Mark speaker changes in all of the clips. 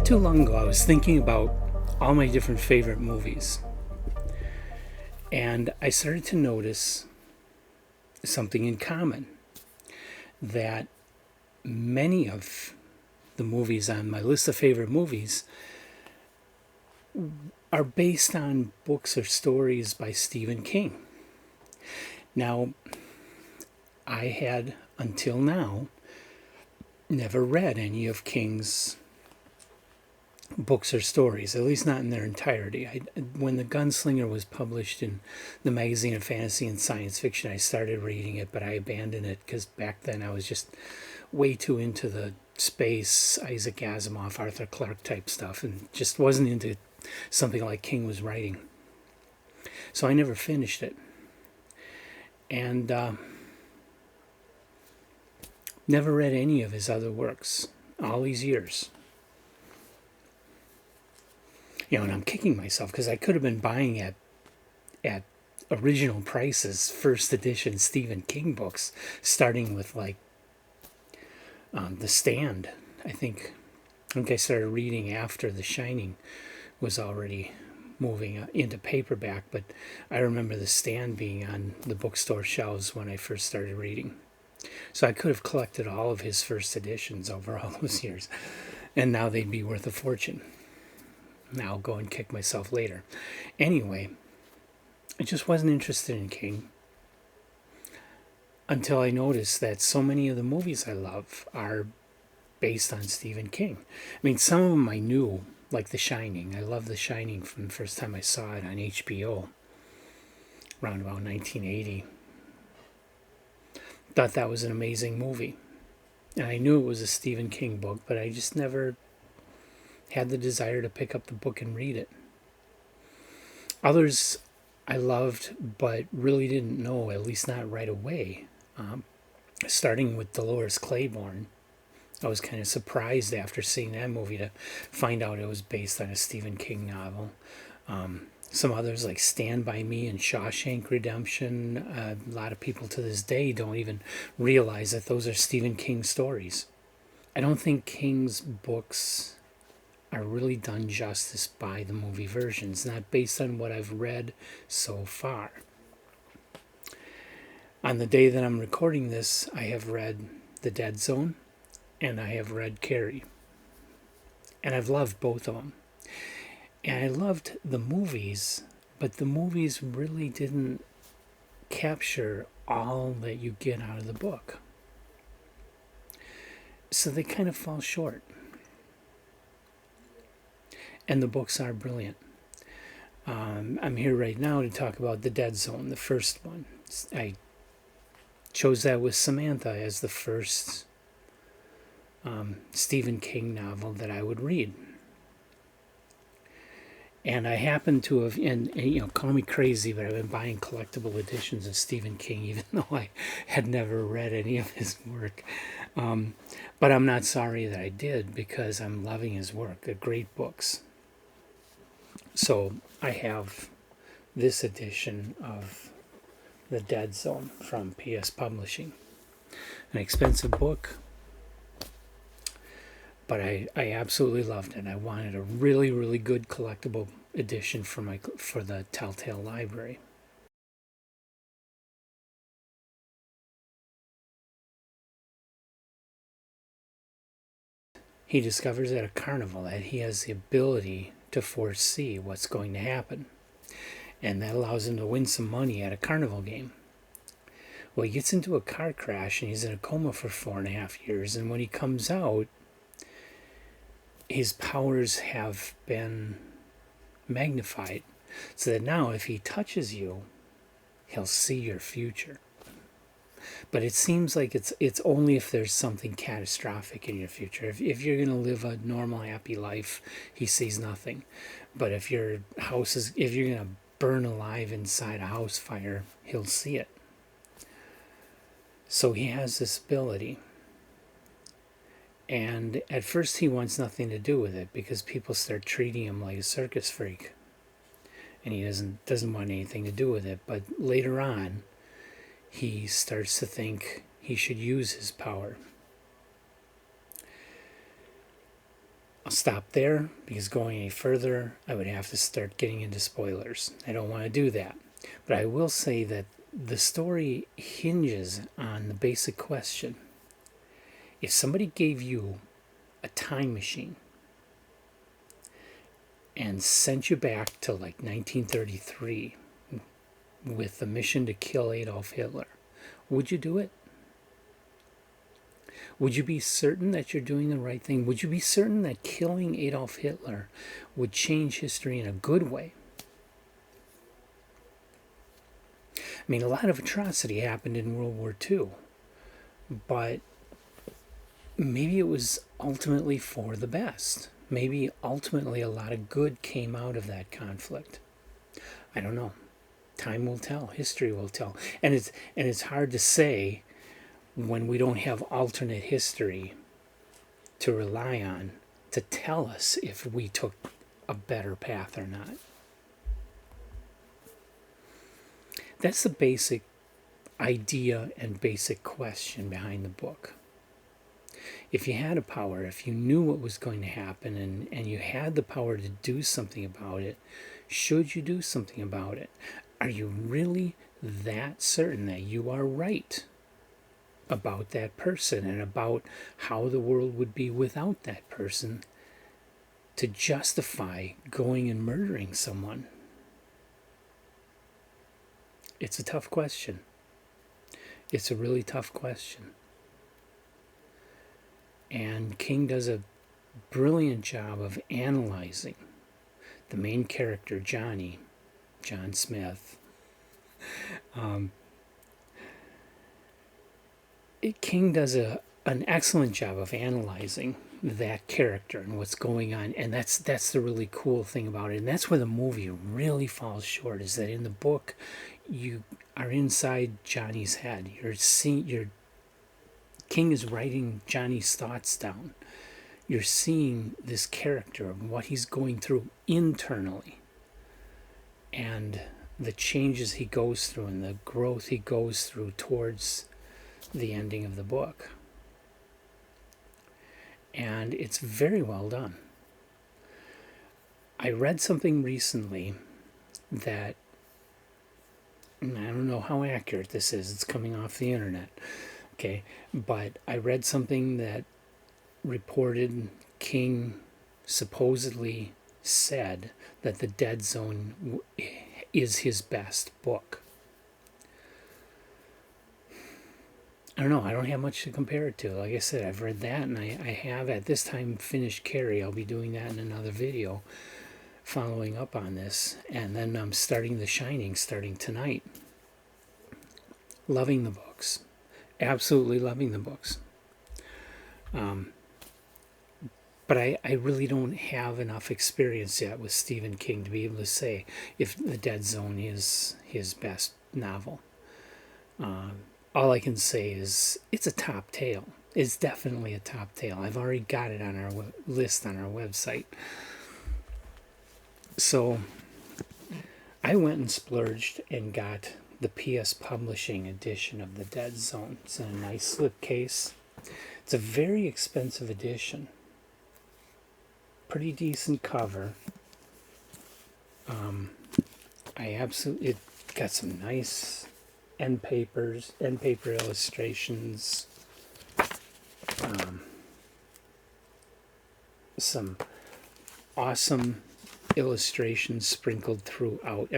Speaker 1: too long ago, I was thinking about all my different favorite movies, and I started to notice something in common, that many of the movies on my list of favorite movies are based on books or stories by Stephen King. Now, I had, until now, never read any of King's books or stories, at least not in their entirety. When The Gunslinger was published in the magazine of fantasy and science fiction, I started reading it, but I abandoned it because back then I was just way too into the space, Isaac Asimov, Arthur Clarke type stuff, and just wasn't into something like King was writing. So I never finished it. And never read any of his other works all these years. And I'm kicking myself because I could have been buying at original prices first edition Stephen King books, starting with like The Stand. I think I started reading after The Shining was already moving into paperback, but I remember The Stand being on the bookstore shelves when I first started reading. So I could have collected all of his first editions over all those years, and now they'd be worth a fortune. Now I'll go and kick myself later. Anyway, I just wasn't interested in King until I noticed that so many of the movies I love are based on Stephen King. I mean, some of them I knew, like The Shining. I love The Shining from the first time I saw it on HBO, around about 1980. Thought that was an amazing movie. And I knew it was a Stephen King book, but I just never had the desire to pick up the book and read it. Others I loved, but really didn't know, at least not right away. Starting with Dolores Claiborne. I was kind of surprised after seeing that movie to find out it was based on a Stephen King novel. Some others like Stand By Me and Shawshank Redemption. A lot of people to this day don't even realize that those are Stephen King stories. I don't think King's books are really done justice by the movie versions, not based on what I've read so far. On the day that I'm recording this, I have read The Dead Zone and I have read Carrie. And I've loved both of them. And I loved the movies, but the movies really didn't capture all that you get out of the book. So they kind of fall short. And the books are brilliant. I'm here right now to talk about The Dead Zone, the first one. I chose that with Samantha as the first Stephen King novel that I would read. And I happen to have, and call me crazy, but I've been buying collectible editions of Stephen King, even though I had never read any of his work. But I'm not sorry that I did, because I'm loving his work. They're great books. So I have this edition of The Dead Zone from PS Publishing. An expensive book, but I absolutely loved it. I wanted a really, really good collectible edition for the Telltale library. He discovers at a carnival that he has the ability to foresee what's going to happen, and that allows him to win some money at a carnival game. Well, he gets into a car crash and he's in a coma for 4.5 years, and when he comes out, his powers have been magnified so that now if he touches you, he'll see your future. But it seems like it's only if there's something catastrophic in your future. If you're going to live a normal, happy life, he sees nothing. But if you're going to burn alive inside a house fire, he'll see it. So he has this ability. And at first he wants nothing to do with it because people start treating him like a circus freak. And he doesn't want anything to do with it. But later on, he starts to think he should use his power. I'll stop there because going any further, I would have to start getting into spoilers. I don't want to do that. But I will say that the story hinges on the basic question. If somebody gave you a time machine and sent you back to like 1933 with the mission to kill Adolf Hitler, would you do it? Would you be certain that you're doing the right thing? Would you be certain that killing Adolf Hitler would change history in a good way? I mean, a lot of atrocity happened in World War II, but maybe it was ultimately for the best. Maybe ultimately a lot of good came out of that conflict. I don't know. Time will tell. History will tell. And it's hard to say when we don't have alternate history to rely on to tell us if we took a better path or not. That's the basic idea and basic question behind the book. If you had a power, if you knew what was going to happen and you had the power to do something about it, should you do something about it? Are you really that certain that you are right about that person and about how the world would be without that person to justify going and murdering someone? It's a tough question. It's a really tough question. And King does a brilliant job of analyzing the main character, Johnny, John Smith. King does an excellent job of analyzing that character and what's going on, and that's the really cool thing about it. And that's where the movie really falls short, is that in the book you are inside Johnny's head. King is writing Johnny's thoughts down. You're seeing this character and what he's going through internally and the changes he goes through and the growth he goes through towards the ending of the book. And it's very well done. I read something recently that, and I don't know how accurate this is, it's coming off the internet, okay, but I read something that reported King supposedly said that The Dead Zone is his best book. I don't know. I don't have much to compare it to. Like I said, I've read that, and I have at this time finished Carrie. I'll be doing that in another video following up on this. And then I'm starting The Shining starting tonight. Loving the books. Absolutely loving the books. But I really don't have enough experience yet with Stephen King to be able to say if The Dead Zone is his best novel. All I can say is it's a top tale. It's definitely a top tale. I've already got it on our list on our website. So I went and splurged and got the PS Publishing edition of The Dead Zone. It's in a nice slipcase. It's a very expensive edition. Pretty decent cover. It got some nice end paper illustrations, some awesome illustrations sprinkled throughout.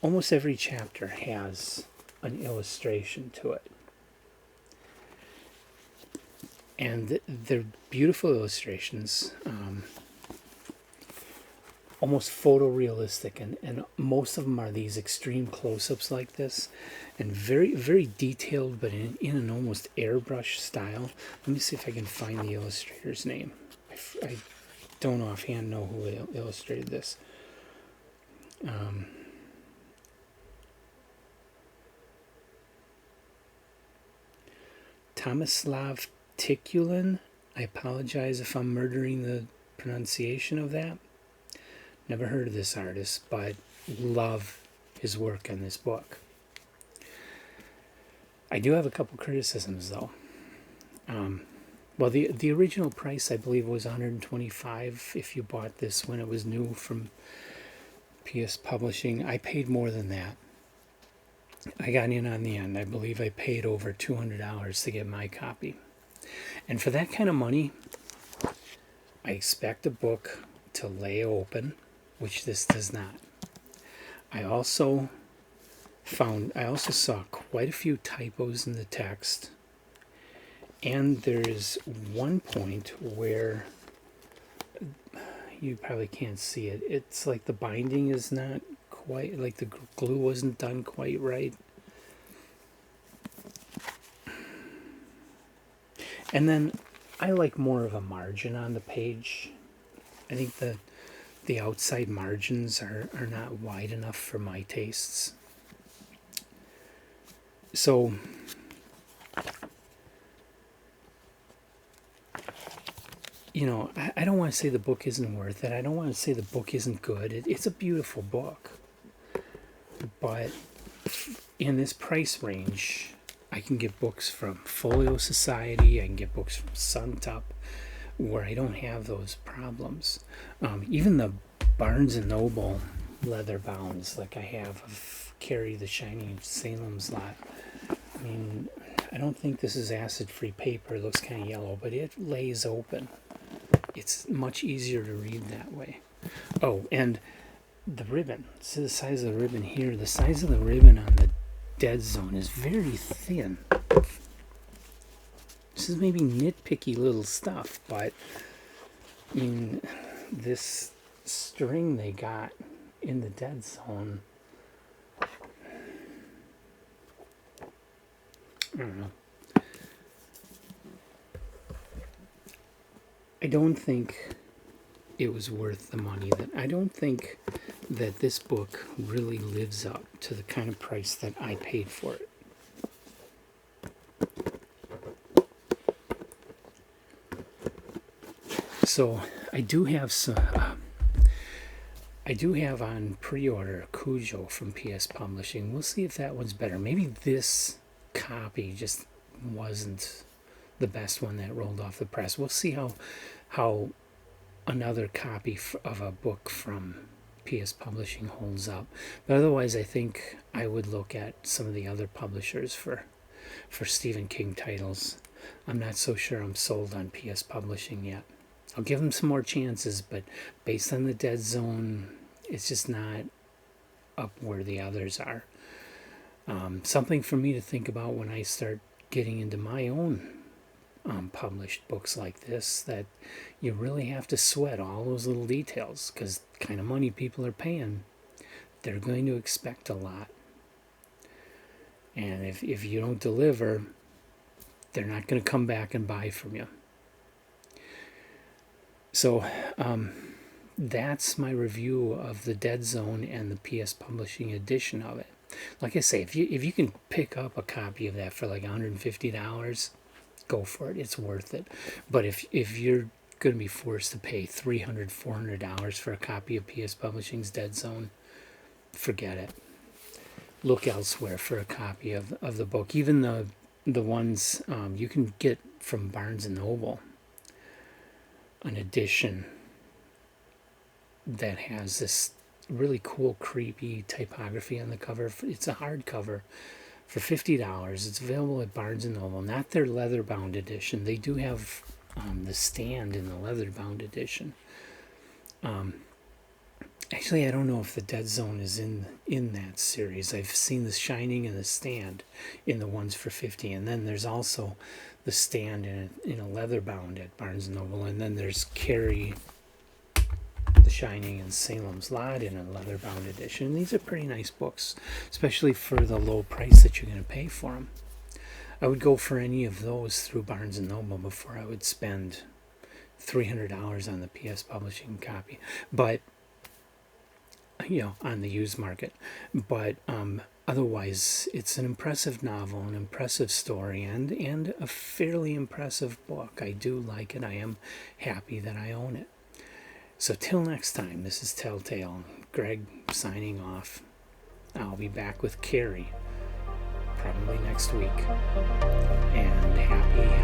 Speaker 1: Almost every chapter has an illustration to it, and they're beautiful illustrations, almost photorealistic, and most of them are these extreme close-ups like this, and very, very detailed, but in an almost airbrush style. Let me see if I can find the illustrator's name. I don't offhand know who illustrated this. Tomislav Tikulin. I apologize if I'm murdering the pronunciation of that. Never heard of this artist, but love his work on this book. I do have a couple criticisms, though. Well, the original price I believe was $125 if you bought this when it was new from PS Publishing. I paid more than that. I got in on the end. I believe I paid over $200 to get my copy. And for that kind of money, I expect a book to lay open, which this does not. I also saw quite a few typos in the text. And there's one point where you probably can't see it. It's like the binding is not quite, like the glue wasn't done quite right. And then I like more of a margin on the page. I think the outside margins are not wide enough for my tastes. So I don't want to say the book isn't worth it. I don't want to say the book isn't good. It's a beautiful book. But in this price range, I can get books from Folio Society. I can get books from Suntup, where I don't have those problems. Even the Barnes & Noble leather bounds, like I have of Carrie the Shining Salem's Lot. I mean, I don't think this is acid-free paper. It looks kind of yellow, but it lays open. It's much easier to read that way. Oh, and the ribbon. See the size of the ribbon here. The size of the ribbon on the Dead Zone is very thin. This is maybe nitpicky little stuff, but I mean, this string they got in the Dead Zone, I don't know. I don't think it was worth the money. I don't think that this book really lives up to the kind of price that I paid for it. So I do have on pre-order Cujo from PS Publishing. We'll see if that one's better. Maybe this copy just wasn't the best one that rolled off the press. We'll see how another copy of a book from PS Publishing holds up. But otherwise, I think I would look at some of the other publishers for Stephen King titles. I'm not so sure I'm sold on PS Publishing yet. I'll give them some more chances, but based on the Dead Zone, it's just not up where the others are. Something for me to think about when I start getting into my own published books like this, that you really have to sweat all those little details, because the kind of money people are paying, they're going to expect a lot. And if you don't deliver, they're not going to come back and buy from you. So that's my review of the Dead Zone and the PS Publishing edition of it. Like I say, if you can pick up a copy of that for like $150, go for it. It's worth it. But if you're going to be forced to pay $300, $400 for a copy of PS Publishing's Dead Zone, forget it. Look elsewhere for a copy of the book. Even the ones you can get from Barnes & Noble, an edition that has this really cool, creepy typography on the cover. It's a hardcover for $50. It's available at Barnes & Noble, not their leather-bound edition. They do have the stand in the leather-bound edition. Actually, I don't know if the Dead Zone is in that series. I've seen the Shining and the stand in the ones for $50, and then there's also the stand in a leather-bound at Barnes & Noble, and then there's Carrie, The Shining, and Salem's Lot in a leather-bound edition. And these are pretty nice books, especially for the low price that you're going to pay for them. I would go for any of those through Barnes & Noble before I would spend $300 on the PS Publishing copy. But on the used market. But otherwise, it's an impressive novel, an impressive story, and a fairly impressive book. I do like it. I am happy that I own it. So till next time, this is Telltale. Greg signing off. I'll be back with Carrie probably next week. And happy